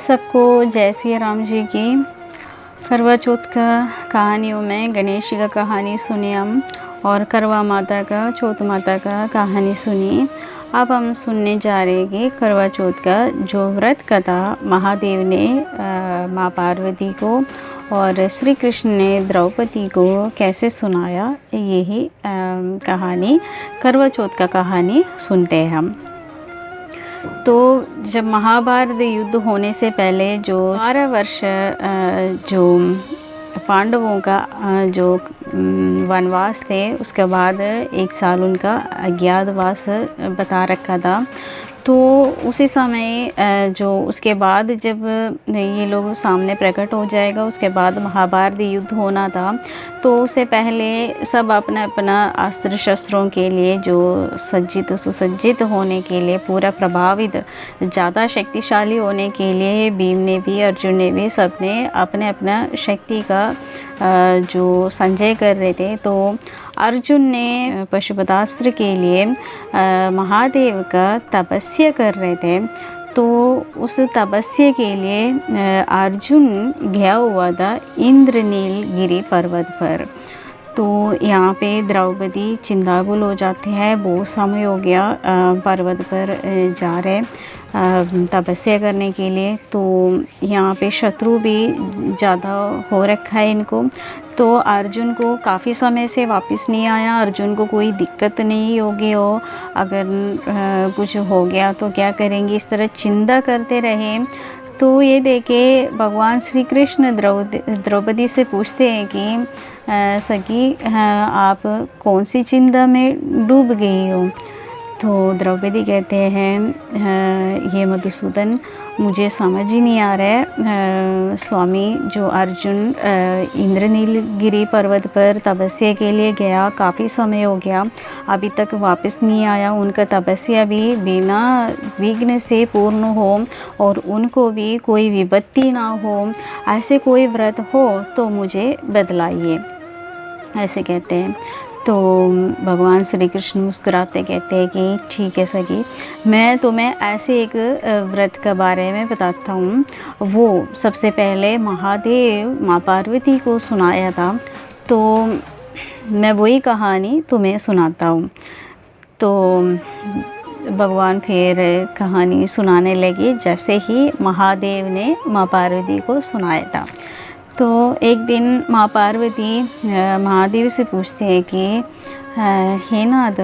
सबको जय श्री राम जी की। करवा चौथ का कहानियों में गणेश जी का कहानी सुने हम, और करवा माता का, चौथ माता का कहानी सुनी। अब हम सुनने जा रहे हैं कि करवा चौथ का जो व्रत कथा महादेव ने माँ पार्वती को और श्री कृष्ण ने द्रौपदी को कैसे सुनाया, यही कहानी करवा चौथ का कहानी सुनते हैं हम। तो जब महाभारत युद्ध होने से पहले जो 12 वर्ष जो पांडवों का जो वनवास थे, उसके बाद 1 साल उनका अज्ञातवास बता रखा था। तो उसी समय जो उसके बाद जब ये लोग सामने प्रकट हो जाएगा, उसके बाद महाभारत युद्ध होना था। तो उससे पहले सब अपना अपना अस्त्र शस्त्रों के लिए जो सज्जित सुसज्जित होने के लिए, पूरा प्रभावित ज़्यादा शक्तिशाली होने के लिए भीम ने भी, अर्जुन ने भी, सब ने अपने अपना शक्ति का जो संचय कर रहे थे। तो अर्जुन ने पशुपतास्त्र के लिए महादेव का तपस्या कर रहे थे। तो उस तपस्या के लिए अर्जुन गया हुआ था इंद्रनीलगिरी पर्वत पर। तो यहाँ पे द्रौपदी चिंताकुल हो जाती है, बहुत समय हो गया पर्वत पर जा रहे तपस्या करने के लिए। तो यहाँ पे शत्रु भी ज़्यादा हो रखा है इनको। तो अर्जुन को काफ़ी समय से वापस नहीं आया। अर्जुन को कोई दिक्कत नहीं होगी, हो अगर कुछ हो गया तो क्या करेंगे, इस तरह चिंता करते रहे। तो ये देखे भगवान श्री कृष्ण द्रौपदी से पूछते हैं कि सखी, आप कौन सी चिंता में डूब गई हो। तो द्रौपदी कहते हैं, ये मधुसूदन, मुझे समझ ही नहीं आ रहा है। स्वामी जो अर्जुन इंद्रनीलगिरी पर्वत पर तपस्या के लिए गया, काफ़ी समय हो गया, अभी तक वापस नहीं आया। उनका तपस्या भी बिना विघ्न से पूर्ण हो और उनको भी कोई विपत्ति ना हो, ऐसे कोई व्रत हो तो मुझे बतलाइए, ऐसे कहते हैं। तो भगवान श्री कृष्ण मुस्कुराते कहते हैं कि ठीक है सखी, मैं तुम्हें ऐसे एक व्रत के बारे में बताता हूँ। वो सबसे पहले महादेव माँ पार्वती को सुनाया था, तो मैं वही कहानी तुम्हें सुनाता हूँ। तो भगवान फिर कहानी सुनाने लगे जैसे ही महादेव ने माँ पार्वती को सुनाया था। तो एक दिन माँ पार्वती महादेव से पूछते हैं कि हे नाथ,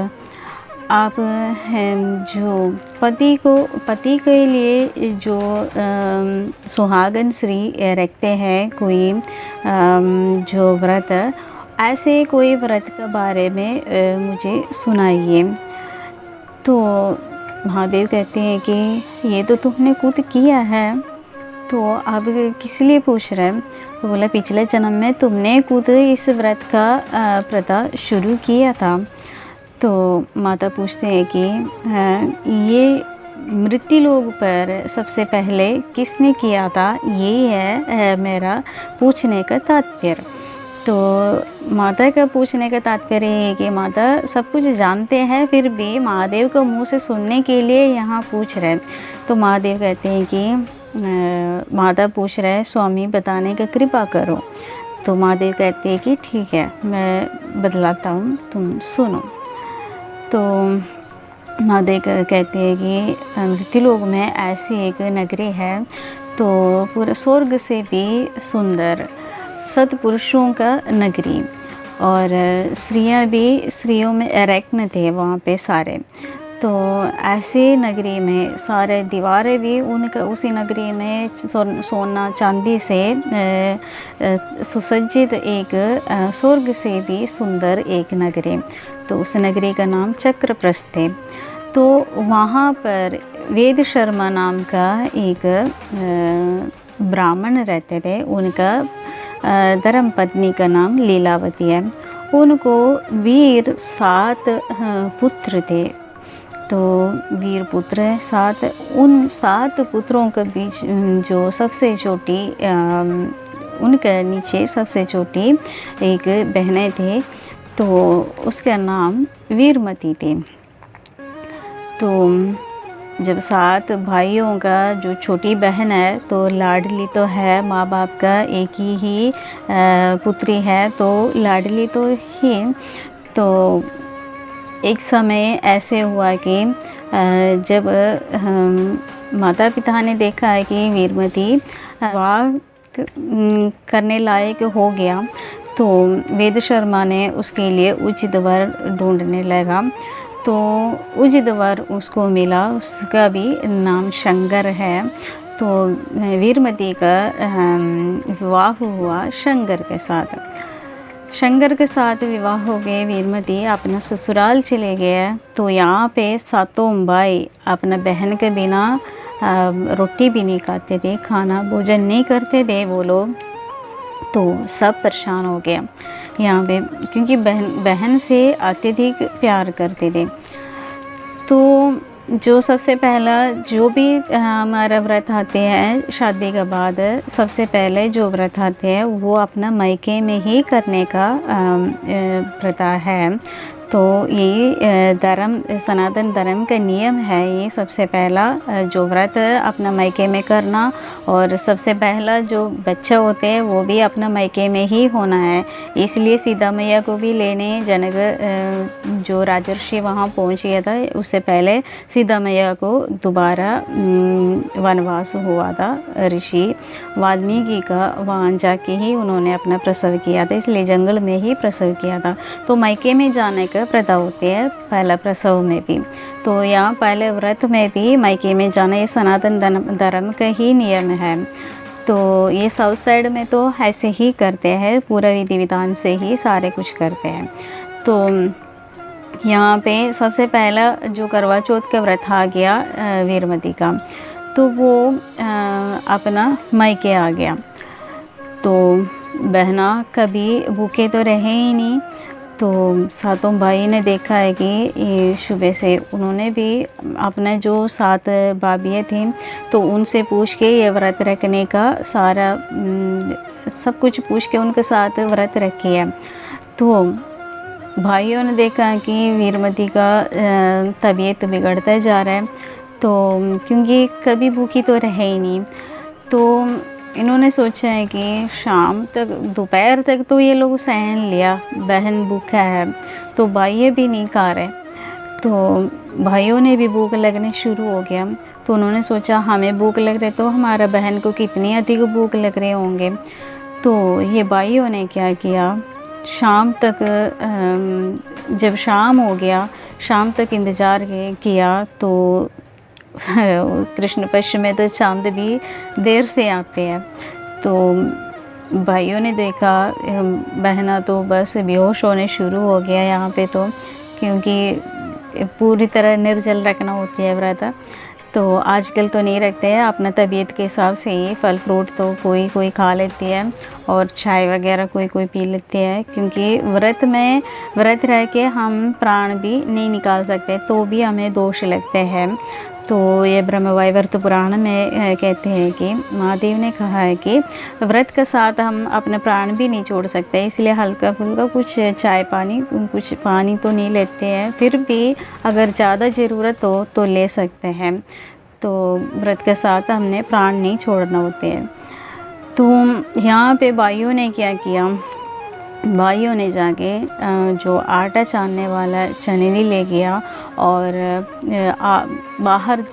आप जो पति के लिए जो सुहागन श्री रखते हैं कोई जो व्रत, ऐसे कोई व्रत के बारे में मुझे सुनाइए। तो महादेव कहते हैं कि ये तो तुमने खुद किया है, तो अब किस लिए पूछ रहे हैं। तो बोला, पिछले जन्म में तुमने खुद इस व्रत का प्रथा शुरू किया था। तो माता पूछते हैं कि ये मृत्यु लोक पर सबसे पहले किसने किया था, ये है मेरा पूछने का तात्पर्य। तो माता का पूछने का तात्पर्य है कि माता सब कुछ जानते हैं, फिर भी महादेव को मुँह से सुनने के लिए यहाँ पूछ रहे हैं। तो महादेव कहते हैं कि माता पूछ रहे हैं, स्वामी बताने का कृपा करो। तो महादेव कहते हैं कि ठीक है, मैं बतलाता हूँ, तुम सुनो। तो महादेव कहते हैं कि मृत्युलोक में ऐसी एक नगरी है, तो पूरा स्वर्ग से भी सुंदर, सत्पुरुषों का नगरी, और स्त्रियाँ भी, स्त्रियों में रत्न थे वहाँ पे सारे। तो ऐसे नगरी में सारे दीवारें भी उनका, उसी नगरी में सोना चांदी से सुसज्जित एक स्वर्ग से भी सुंदर एक नगरी। तो उस नगरी का नाम चक्रप्रस्थ है। तो वहाँ पर वेद शर्मा नाम का एक ब्राह्मण रहते थे। उनका धर्म पत्नी का नाम लीलावती है। उनको वीर 7 पुत्र थे। तो वीर पुत्र 7, उन 7 पुत्रों के बीच जो सबसे छोटी, उनके नीचे सबसे छोटी एक बहनें थे, तो उसका नाम वीरमती थी। तो जब 7 भाइयों का जो छोटी बहन है तो लाडली तो है, माँ बाप का एक ही पुत्री है तो लाडली तो ही। तो एक समय ऐसे हुआ कि जब माता पिता ने देखा है कि वीरमती विवाह करने लायक हो गया तो वेद शर्मा ने उसके लिए उचित वर ढूंढने लगा। तो उचित वर उसको मिला, उसका भी नाम शंकर है। तो वीरमती का विवाह हुआ शंकर के साथ। शंकर के साथ विवाह हो गए, वीरमती अपना ससुराल चले गए। तो यहाँ पे सातों भाई अपना बहन के बिना रोटी भी नहीं खाते थे, खाना भोजन नहीं करते थे वो लोग। तो सब परेशान हो गया यहाँ पे, क्योंकि बहन से अत्यधिक प्यार करते थे। तो जो सबसे पहला जो भी हमारा व्रत आते हैं शादी के बाद, सबसे पहले जो व्रत आते हैं वो अपना मायके में ही करने का प्रथा है। तो ये धर्म, सनातन धर्म का नियम है। ये सबसे पहला जो व्रत अपना मायके में करना, और सबसे पहला जो बच्चा होते हैं वो भी अपना मायके में ही होना है। इसलिए सीता मैया को भी लेने जनक जो राजर्षि वहाँ पहुँच गया था, उससे पहले सीता मैया को दोबारा वनवास हुआ था। ऋषि वाल्मीकि का वहाँ जाके ही उन्होंने अपना प्रसव किया था, इसलिए जंगल में ही प्रसव किया था। तो मायके में जाने का प्रथा होती है पहला प्रसव में भी। तो यहाँ पहले व्रत में भी मायके में जाना, ये सनातन धर्म का ही नियम है। तो ये साउथ साइड में तो ऐसे ही करते हैं, पूरा विधि विधान से ही सारे कुछ करते हैं। तो यहाँ पे सबसे पहला जो करवा चौथ का व्रत आ गया वीरमती का, तो वो अपना मायके आ गया। तो बहना कभी भूखे तो रहे ही नहीं। तो सातों भाई ने देखा है कि ये सुबह से उन्होंने भी अपने जो 7 भाभियाँ थीं तो उनसे पूछ के ये व्रत रखने का सारा सब कुछ पूछ के उनके साथ व्रत रखी है। तो भाइयों ने देखा कि वीरमती का तबीयत बिगड़ता जा रहा है, तो क्योंकि कभी भूखी तो रहे ही नहीं। तो इन्होंने सोचा है कि शाम तक, दोपहर तक तो ये लोग सहन लिया, बहन भूखा है, तो भाई भी नहीं खा रहे। तो भाइयों ने भी भूख लगने शुरू हो गया। तो उन्होंने सोचा हमें भूख लग रही तो हमारा बहन को कितनी अधिक भूख लग रहे होंगे। तो ये भाइयों ने क्या किया, शाम तक जब शाम हो गया, शाम तक इंतज़ार किया। तो कृष्ण पक्ष में तो चांद भी देर से आते हैं। तो भाइयों ने देखा बहना तो बस बेहोश होने शुरू हो गया यहाँ पे, तो क्योंकि पूरी तरह निर्जल रखना होती है व्रत। तो आजकल तो नहीं रखते हैं, अपना तबीयत के हिसाब से ही फल फ्रूट तो कोई कोई खा लेती है और चाय वगैरह कोई कोई पी लेते हैं, क्योंकि व्रत रह के हम प्राण भी नहीं निकाल सकते तो भी हमें दोष लगते हैं। तो ये ब्रह्मवैवर्त पुराण में कहते हैं कि महादेव ने कहा है कि व्रत के साथ हम अपने प्राण भी नहीं छोड़ सकते, इसलिए हल्का फुल्का कुछ चाय पानी, कुछ पानी तो नहीं लेते हैं, फिर भी अगर ज़्यादा ज़रूरत हो तो ले सकते हैं। तो व्रत के साथ हमने प्राण नहीं छोड़ना होते हैं। तो यहाँ पे भाइयों ने क्या किया, भाइयों ने जाके जो आटा छानने वाला छननी ले गया और बाहर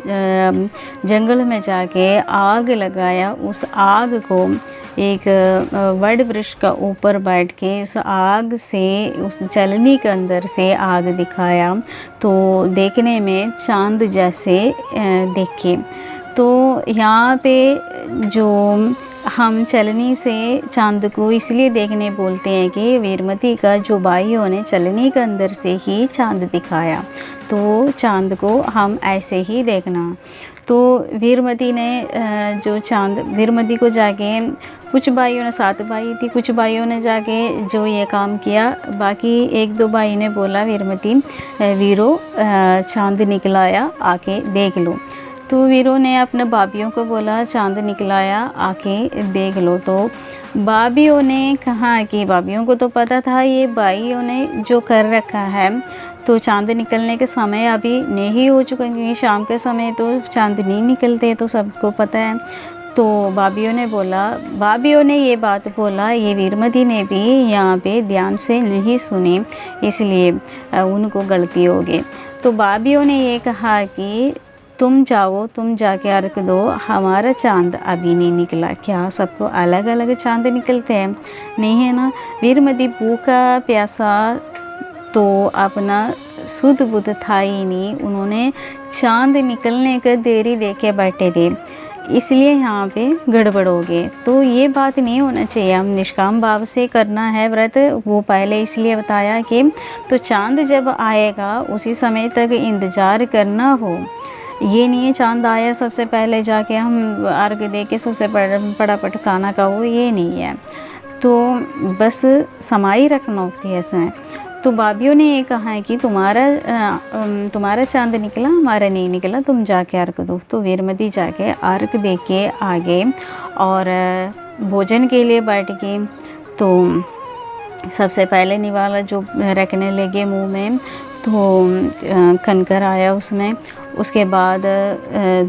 जंगल में जाके आग लगाया। उस आग को एक वड वृक्ष का ऊपर बैठ के उस आग से, उस चलनी के अंदर से आग दिखाया, तो देखने में चांद जैसे दिखे। तो यहाँ पे जो हम चलनी से चांद को इसलिए देखने बोलते हैं कि वीरमती का जो भाइयों ने चलनी के अंदर से ही चांद दिखाया, तो चांद को हम ऐसे ही देखना। तो वीरमती ने जो चांद, वीरमती को जाके कुछ भाइयों ने, 7 भाई थी, कुछ भाइयों ने जाके जो ये काम किया, बाकी 1-2 भाई ने बोला वीरमती वीरो चांद निकलाया आके देख लो। तो वीरों ने अपने भाभियों को बोला चांद निकलाया आके देख लो। तो भाभियों ने कहा कि भाभियों को तो पता था ये भाइयों ने जो कर रखा है, तो चाँद निकलने के समय अभी नहीं हो चुका, क्योंकि शाम के समय तो चाँद नहीं निकलते, तो सबको पता है। तो भाभीयों ने ये बात बोला, ये वीरमती ने भी यहाँ पे ध्यान से नहीं सुनी, इसलिए उनको गलती हो गई। तो भाभीयों ने ये कहा कि तुम जाओ, तुम जाके अर्घ दो, हमारा चाँद अभी नहीं निकला। क्या सबको अलग अलग चाँद निकलते हैं? नहीं है ना। वीरमती भूखा प्यासा तो अपना शुद्ध बुद्ध था ही नहीं, उन्होंने चाँद निकलने का देरी देखे बैठे थे, इसलिए यहाँ पे गड़बड़ हो गए। तो ये बात नहीं होना चाहिए, हम निष्काम भाव से करना है व्रत। वो पहले इसलिए बताया कि तो चाँद जब आएगा उसी समय तक इंतज़ार करना हो। ये नहीं है चाँद आया सबसे पहले जाके हम अर्घ दे के सबसे फटाफट खाना खाओ, ये नहीं है। तो बस समाई रखना होती है ऐसा है। तो भाभीयों ने ये कहा है कि तुम्हारा चाँद निकला, हमारा नहीं निकला, तुम जाके अर्घ दो। तो वीरमती जाके अर्घ दे के आ गए और भोजन के लिए बैठ गए। तो सबसे पहले निवाला जो रखने लगे मुंह में, तो कंकर आया उसमें। उसके बाद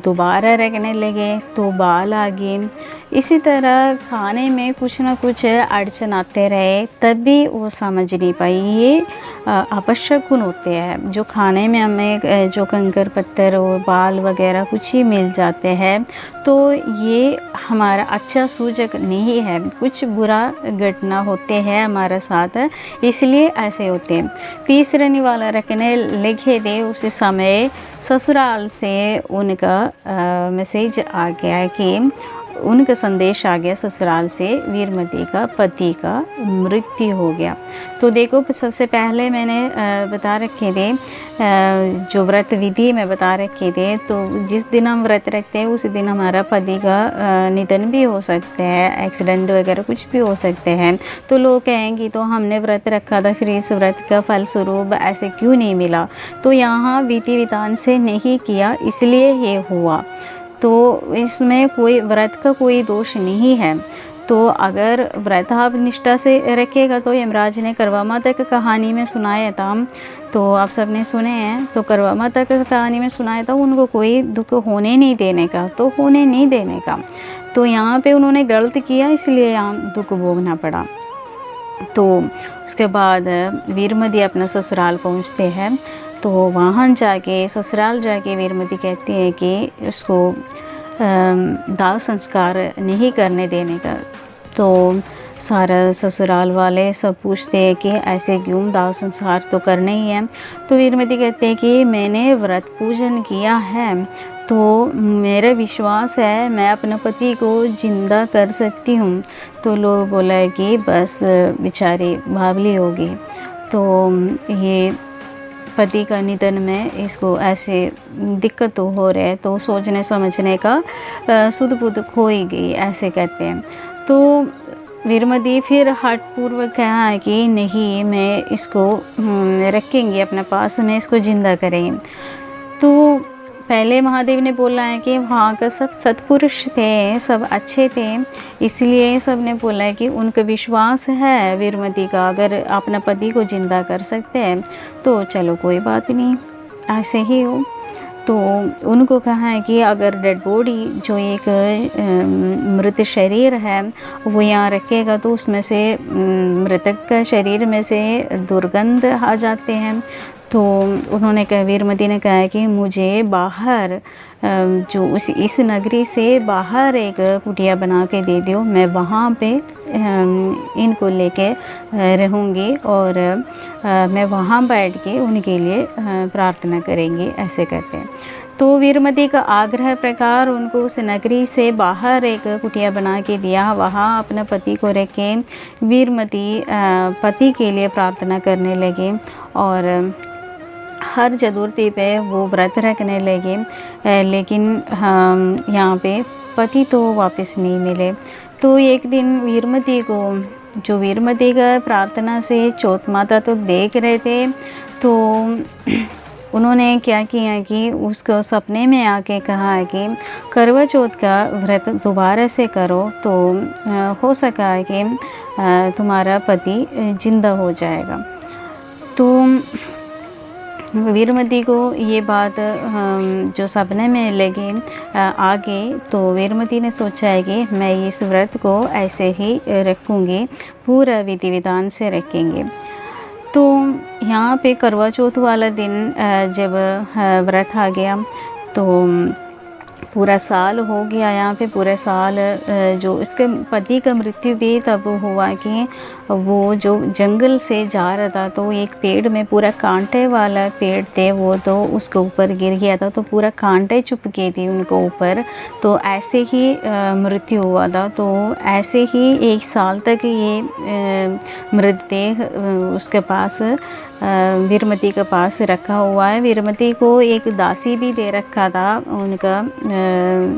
दोबारा रखने लगे तो बाल आ गए। इसी तरह खाने में कुछ ना कुछ अड़चन आते रहे, तब भी वो समझ नहीं पाई। ये अपशकुन होते हैं जो खाने में हमें जो कंकर पत्थर और बाल वगैरह कुछ ही मिल जाते हैं, तो ये हमारा अच्छा सूचक नहीं है, कुछ बुरा घटना होते हैं हमारे साथ, इसलिए ऐसे होते हैं। तीसरे निवाला रखने लगे थे, उसी समय ससुराल से उनका मैसेज आ गया कि उनका संदेश आ गया ससुराल से, वीरमती का पति का मृत्यु हो गया। तो देखो सबसे पहले मैंने बता रखे थे, जो व्रत विधि में बता रखे थे, तो जिस दिन हम व्रत रखते हैं उसी दिन हमारा पति का निधन भी हो सकता है, एक्सीडेंट वगैरह कुछ भी हो सकते हैं। तो लोग कहेंगे तो हमने व्रत रखा था, फिर इस व्रत का फलस्वरूप ऐसे क्यों नहीं मिला? तो यहाँ विधि विधान से नहीं किया, इसलिए ये हुआ। तो इसमें कोई व्रत का कोई दोष नहीं है। तो अगर व्रत आप निष्ठा से रखेगा, तो यमराज ने करवा माता की कहानी में सुनाया था, तो आप सब ने सुने हैं। तो करवा माता की कहानी में सुनाया था उनको कोई दुख होने नहीं देने का, तो होने नहीं देने का। तो यहाँ पे उन्होंने गलत किया, इसलिए यहाँ दुख भोगना पड़ा। तो उसके बाद वीरमती अपना ससुराल पहुँचते हैं। तो वहाँ जाके ससुराल जाके वीरमती कहती है कि उसको दाह संस्कार नहीं करने देने का। तो सारा ससुराल वाले सब पूछते हैं कि ऐसे क्यों, दाह संस्कार तो करने ही है। तो वीरमती कहते हैं कि मैंने व्रत पूजन किया है, तो मेरा विश्वास है मैं अपने पति को जिंदा कर सकती हूँ। तो लोग बोला है कि बस बेचारी बावली होगी। तो ये पति का निधन में इसको ऐसे दिक्कत हो रहा है, तो सोचने समझने का सुध बुध खो ही गई, ऐसे कहते हैं। तो वीरमती फिर हठपूर्वक कहा है कि नहीं, मैं इसको रखेंगे अपने पास में, इसको जिंदा करेंगे। तो पहले महादेव ने बोला है कि वहाँ का सब सत्पुरुष थे, सब अच्छे थे, इसलिए सब ने बोला है कि उनका विश्वास है वीरमती का, अगर अपने पति को जिंदा कर सकते हैं तो चलो कोई बात नहीं, ऐसे ही हो। तो उनको कहा है कि अगर डेड बॉडी जो एक मृत शरीर है वो यहाँ रखेगा तो उसमें से मृतक का शरीर में से दुर्गंध आ जाते हैं। तो उन्होंने कहा, वीरमती ने कहा है कि मुझे बाहर जो इस नगरी से बाहर एक कुटिया बना के दे दो, मैं वहाँ पे इनको लेके रहूँगी और मैं वहाँ बैठ के उनके लिए प्रार्थना करेंगी, ऐसे कहते हैं। तो वीरमती का आग्रह प्रकार उनको उस नगरी से बाहर एक कुटिया बना के दिया, वहाँ अपने पति को रख के वीरमती पति के लिए प्रार्थना करने लगे और हर चतुर्थी पे वो व्रत रखने लगे। लेकिन यहाँ पे पति तो वापस नहीं मिले। तो एक दिन वीरमती का प्रार्थना से चौथ माता तो देख रहे थे, तो उन्होंने क्या किया कि उसको सपने में आके कहा है कि करवा चौथ का व्रत दोबारा से करो, तो हो सका है कि तुम्हारा पति जिंदा हो जाएगा। तो वीरमती को ये बात जो सपने में लगी आगे, तो वीरमती ने सोचा है कि मैं इस व्रत को ऐसे ही रखूँगी, पूरा विधि विधान से रखेंगे। तो यहाँ पे करवा चौथ वाला दिन जब व्रत आ गया तो पूरा साल हो गया। यहाँ पे पूरे साल जो इसके पति का मृत्यु भी तब हुआ कि वो जो जंगल से जा रहा था तो एक पेड़ में, पूरा कांटे वाला पेड़ थे वो, तो उसके ऊपर गिर गया था, तो पूरा कांटे चुप गए थे उनको ऊपर, तो ऐसे ही मृत्यु हुआ था। तो ऐसे ही 1 साल तक ये मृतदेह उसके पास वीरमती के पास रखा हुआ है। वीरमती को एक दासी भी दे रखा था उनका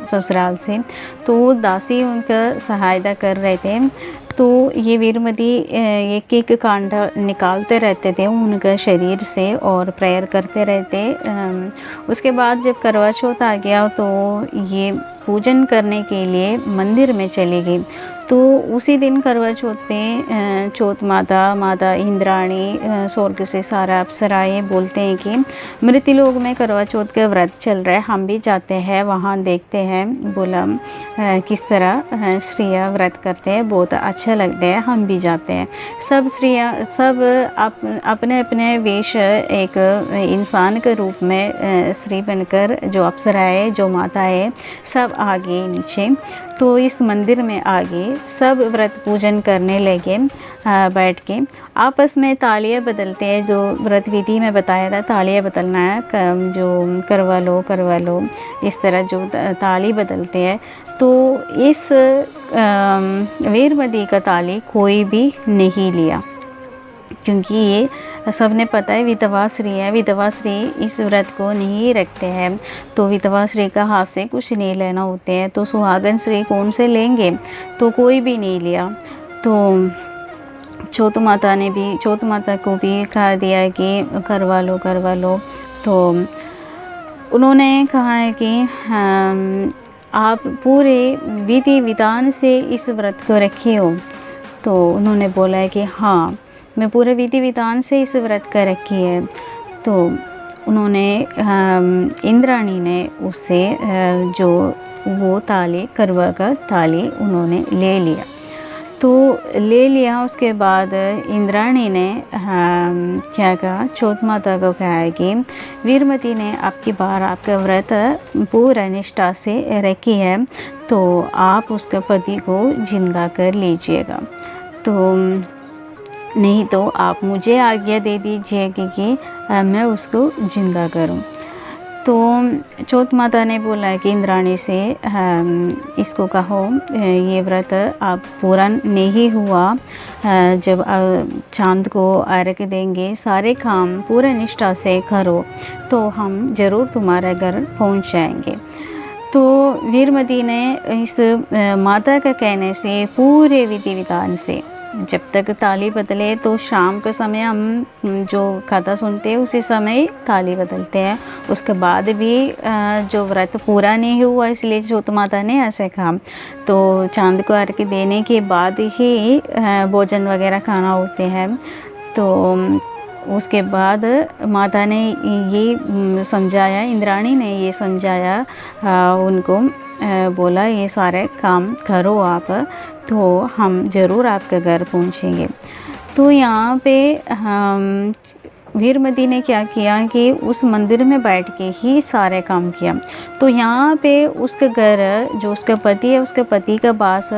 ससुराल से, तो दासी उनका सहायता कर रहे थे। तो ये वीरमती एक एक कांटा निकालते रहते थे उनका शरीर से और प्रेयर करते रहते। उसके बाद जब करवा चौथ आ गया तो ये पूजन करने के लिए मंदिर में चली गई। तो उसी दिन करवा चौथ पे चौथ माता इंद्राणी स्वर्ग से सारा अप्सराएँ बोलते हैं कि मृतलोक में करवा चौथ का व्रत चल रहा है, हम भी जाते हैं वहाँ देखते हैं। बोला किस तरह स्त्रियाँ व्रत करते हैं, बहुत अच्छा लगता है, हम भी जाते हैं। सब स्त्रियाँ सब अपने अपने वेश एक इंसान के रूप में स्त्री बनकर, जो अप्सराएँ जो माता है सब आगे नीचे, तो इस मंदिर में आगे सब व्रत पूजन करने लगे। बैठ के आपस में तालियां बदलते हैं, जो व्रत विधि में बताया था तालियां बदलना है, जो करवा लो इस तरह जो ताली बदलते हैं। तो इस वीरमती का ताली कोई भी नहीं लिया, क्योंकि ये सबने पता है विधवा स्त्री है, विधवा स्त्री इस व्रत को नहीं रखते हैं, तो विधवा स्त्री का हाथ से कुछ नहीं लेना होते हैं, तो सुहागन स्त्री कौन से लेंगे, तो कोई भी नहीं लिया। तो चौथ माता को भी कहा दिया कि करवा लो। तो उन्होंने कहा है कि आप पूरे विधि विधान से इस व्रत को रखे हो। तो उन्होंने बोला है कि हाँ, मैं पूरे विधि विधान से इस व्रत का रखी है। तो उन्होंने इंद्राणी ने उससे जो वो ताली, करवा का ताली उन्होंने ले लिया। तो ले लिया उसके बाद इंद्राणी ने क्या कहा, चौथ माता को कहा है कि वीरमती ने आपकी बार आपका व्रत पूरा निष्ठा से रखी है, तो आप उसके पति को जिंदा कर लीजिएगा, तो नहीं तो आप मुझे आज्ञा दे दीजिए कि मैं उसको जिंदा करूं। तो चौथ माता ने बोला कि इंद्राणी से इसको कहो ये व्रत आप पूरा नहीं हुआ, जब चांद को अर्घ्य देंगे, सारे काम पूरा निष्ठा से करो, तो हम ज़रूर तुम्हारे घर पहुंच जाएंगे। तो वीरमती ने इस माता का कहने से पूरे विधि विधान से, जब तक ताली बदले, तो शाम के समय हम जो कथा सुनते हैं उसी समय ताली बदलते हैं, उसके बाद भी जो व्रत पूरा नहीं हुआ इसलिए चौथ माता ने ऐसे कहा। तो चांद को अर्घ्य देने के बाद ही भोजन वगैरह खाना होते हैं। तो उसके बाद माता ने ये समझाया, इंद्राणी ने ये समझाया उनको, बोला ये सारे काम करो आप, तो हम ज़रूर आपके घर पहुंचेंगे। तो यहाँ पे वीरमती ने क्या किया कि उस मंदिर में बैठ के ही सारे काम किया। तो यहाँ पे उसके घर, जो उसका पति है, उसके पति के पास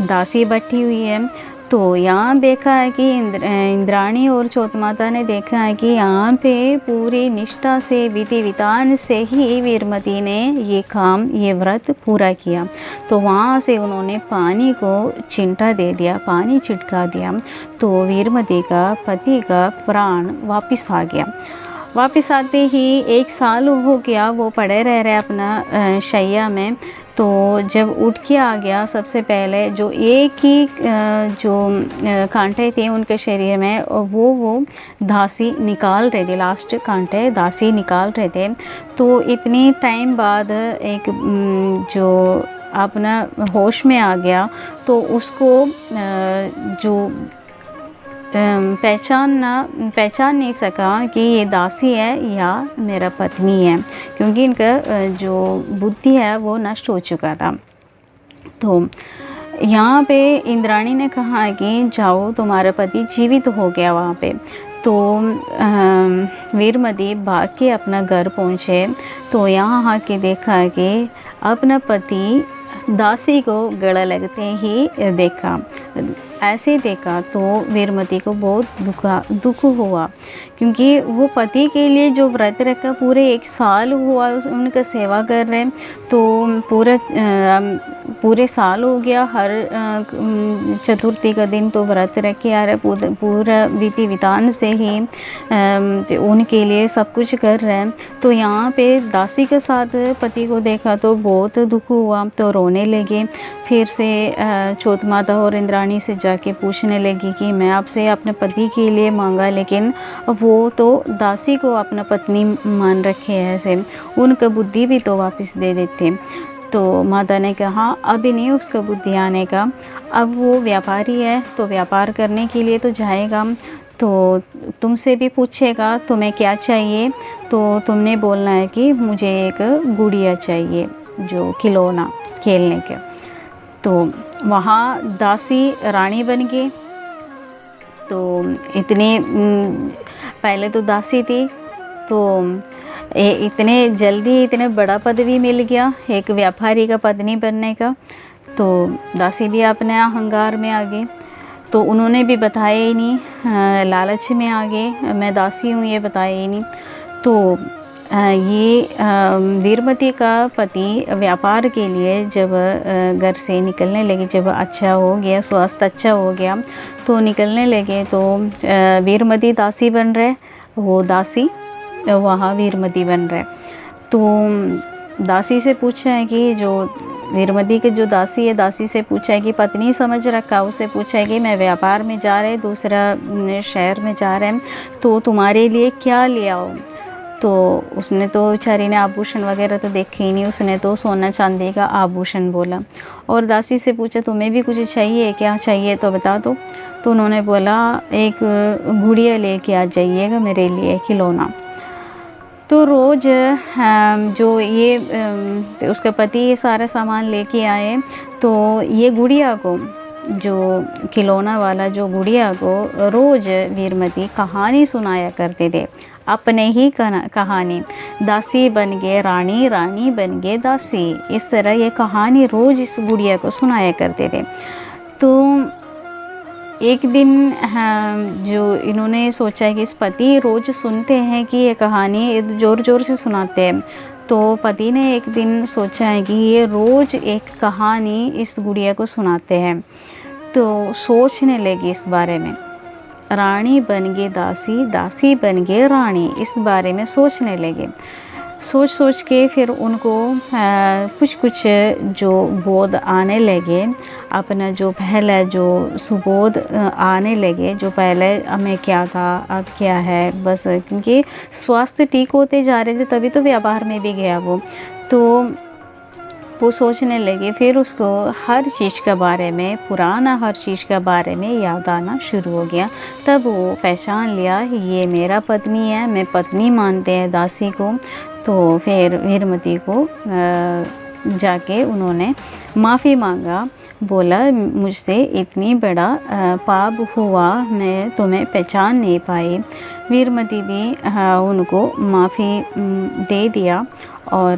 दासी बैठी हुई है। तो यहाँ देखा है कि इंद्राणी और चौथ माता ने देखा है कि यहाँ पे पूरी निष्ठा से, विधि विधान से ही वीरमती ने ये काम, ये व्रत पूरा किया। तो वहाँ से उन्होंने पानी को चिंटा दे दिया, पानी छिड़का दिया, तो वीरमती का पति का प्राण वापस आ गया। वापस आते ही 1 साल हो गया, वो पड़े रह रहे अपना शैया में। तो जब उठ के आ गया, सबसे पहले जो एक ही जो कांटे थे उनके शरीर में, वो दासी निकाल रहे थे, लास्ट कांटे दासी निकाल रहे थे। तो इतनी टाइम बाद एक जो अपना होश में आ गया, तो उसको जो पहचान नहीं सका कि ये दासी है या मेरा पत्नी है, क्योंकि इनका जो बुद्धि है वो नष्ट हो चुका था। तो यहाँ पे इंद्राणी ने कहा कि जाओ, तुम्हारा पति जीवित हो गया वहाँ पे। तो वीरमती भाग के अपना घर पहुँचे, तो यहाँ आके देखा कि अपना पति दासी को गला लगते ही देखा। ऐसे देखा तो वीरमती को बहुत दुख हुआ, क्योंकि वो पति के लिए जो व्रत रखा पूरे 1 साल हुआ उनका सेवा कर रहे, तो पूरे साल हो गया। हर चतुर्थी का दिन तो व्रत रख के आ रहे, पूरा विधि विधान से ही उनके लिए सब कुछ कर रहे हैं। तो यहाँ पे दासी के साथ पति को देखा तो बहुत दुख हुआ, तो रोने लगे। फिर से चौथ माता और इंद्राणी से जाके पूछने लगी कि मैं आपसे अपने पति के लिए मांगा, लेकिन वो तो दासी को अपना पत्नी मान रखे हैं, ऐसे उनका बुद्धि भी तो वापस दे देते। तो माता ने कहा अभी नहीं उसका बुद्धि आने का, अब वो व्यापारी है तो व्यापार करने के लिए तो जाएगा, तो तुमसे भी पूछेगा तुम्हें क्या चाहिए, तो तुमने बोलना है कि मुझे एक गुड़िया चाहिए, जो खिलौना खेलने के। तो वहाँ दासी रानी बन गई। तो इतने पहले तो दासी थी, तो इतने जल्दी इतने बड़ा पदवी मिल गया, एक व्यापारी का पत्नी बनने का। तो दासी भी अपने अहंकार में आ गई, तो उन्होंने भी बताया ही नहीं, लालच में आ गए, मैं दासी हूँ ये बताया ही नहीं। तो ये वीरमती का पति व्यापार के लिए जब घर से निकलने लगे, जब अच्छा हो गया, स्वास्थ्य अच्छा हो गया तो निकलने लगे, तो वीरमती दासी बन रहे, वो दासी वहाँ वीरमती बन रहे। तो दासी से पूछा है कि जो वीरमती के जो दासी है, दासी से पूछा है कि पत्नी समझ रखा, उससे पूछा है कि मैं व्यापार में जा रहे, दूसरा शहर में जा रहे हैं, तो तुम्हारे लिए क्या ले आओ। तो उसने तो बेचारी ने आभूषण वगैरह तो देखे ही नहीं, उसने तो सोना चांदी का आभूषण बोला। और दासी से पूछा तुम्हें भी कुछ चाहिए, क्या चाहिए तो बता दो। तो उन्होंने बोला एक गुड़िया लेके आ जाइएगा मेरे लिए, खिलौना। तो रोज़ जो ये उसका पति ये सारा सामान लेके आए, तो ये गुड़िया को, जो खिलौना वाला जो गुड़िया को रोज़ वीरमती कहानी सुनाया करते थे, अपने ही कहानी। दासी बन गए रानी, रानी बन गए दासी, इस तरह ये कहानी रोज़ इस गुड़िया को सुनाया करते थे। तो एक दिन जो इन्होंने सोचा कि इस पति रोज़ सुनते हैं कि ये कहानी ज़ोर ज़ोर से सुनाते हैं, तो पति ने एक दिन सोचा है कि ये रोज़ एक कहानी इस गुड़िया को सुनाते हैं। तो सोचने लगी इस बारे में, रानी बन गई दासी, दासी बन गई रानी, इस बारे में सोचने लगे। सोच के फिर उनको कुछ जो बोध आने लगे, अपना जो पहले जो सुबोध आने लगे, जो पहले हमें क्या था अब क्या है, बस क्योंकि स्वास्थ्य ठीक होते जा रहे थे तभी तो व्यापार में भी गया तो वो सोचने लगे। फिर उसको हर चीज़ के बारे में, पुराना हर चीज़ के बारे में याद आना शुरू हो गया। तब वो पहचान लिया ये मेरा पत्नी है, मैं पत्नी मानते हैं दासी को। तो फिर वीरमती को जाके उन्होंने माफ़ी मांगा, बोला मुझसे इतनी बड़ा पाप हुआ, मैं तुम्हें पहचान नहीं पाई। वीरमती भी उनको माफ़ी दे दिया और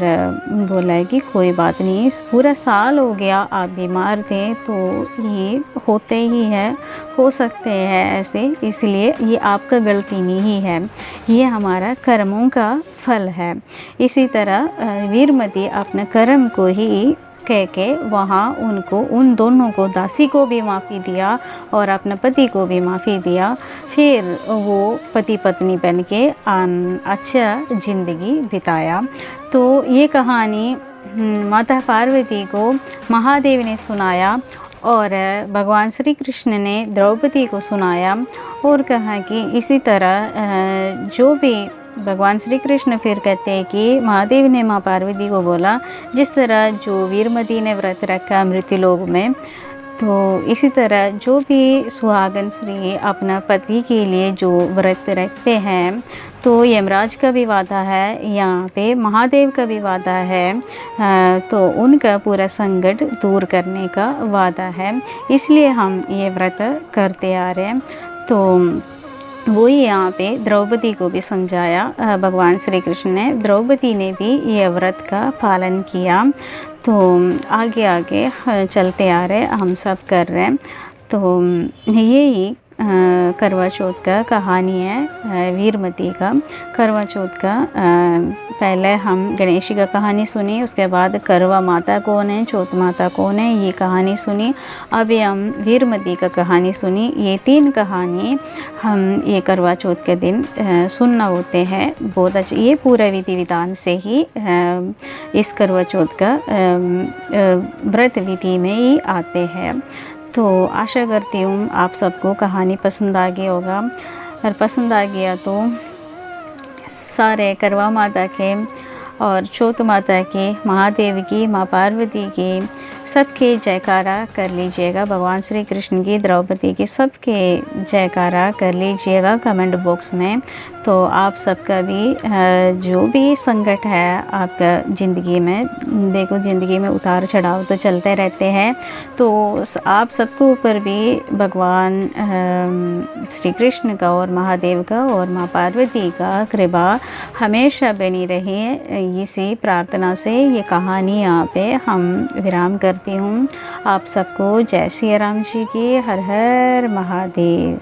बोला है कि कोई बात नहीं, पूरा साल हो गया आप बीमार थे, तो ये होते ही है, हो सकते हैं ऐसे, इसलिए ये आपका गलती नहीं है, ये हमारा कर्मों का फल है। इसी तरह वीरमती अपने कर्म को ही कह के वहाँ उनको, उन दोनों को, दासी को भी माफ़ी दिया और अपने पति को भी माफ़ी दिया। फिर वो पति पत्नी बन के अच्छा ज़िंदगी बिताया। तो ये कहानी माता पार्वती को महादेव ने सुनाया और भगवान श्री कृष्ण ने द्रौपदी को सुनाया और कहा कि इसी तरह जो भी भगवान श्री कृष्ण फिर कहते हैं कि महादेव ने माँ पार्वती को बोला, जिस तरह जो वीरमती ने व्रत रखा मृत्युलोक में, तो इसी तरह जो भी सुहागन स्त्री अपना पति के लिए जो व्रत रखते हैं, तो यमराज का भी वादा है, यहाँ पे महादेव का भी वादा है, तो उनका पूरा संकट दूर करने का वादा है, इसलिए हम ये व्रत करते आ रहे हैं। तो वही यहाँ पे द्रौपदी को भी समझाया भगवान श्री कृष्ण ने। द्रौपदी ने भी ये व्रत का पालन किया। तो आगे आगे चलते आ रहे, हम सब कर रहे हैं। तो यही करवा चौथ का कहानी है, वीरमती का। करवा चौथ का पहले हम गणेश जी का कहानी सुनी, उसके बाद करवा माता कौन है, चौथ माता कौन है, ये कहानी सुनी। अभी हम वीरमती का कहानी सुनी। ये 3 कहानी हम ये करवा चौथ के दिन सुनना होते हैं। बहुत अच्छा, ये पूरा विधि विधान से ही इस करवा चौथ का व्रत विधि में ही आते हैं। तो आशा करती हूँ आप सबको कहानी पसंद आ गई होगा, और पसंद आ गया तो सारे करवा माता के और चौथ माता के, महादेव की, माँ पार्वती की, सबके जयकारा कर लीजिएगा। भगवान श्री कृष्ण की, द्रौपदी की, सबके जयकारा कर लीजिएगा कमेंट बॉक्स में। तो आप सबका भी जो भी संकट है आपका ज़िंदगी में, देखो ज़िंदगी में उतार चढ़ाव तो चलते रहते हैं, तो आप सबके ऊपर भी भगवान श्री कृष्ण का और महादेव का और माँ पार्वती का कृपा हमेशा बनी रहे, इसी प्रार्थना से ये कहानी यहाँ पे हम विराम करती हूँ। आप सबको जय श्री राम जी की, हर हर महादेव।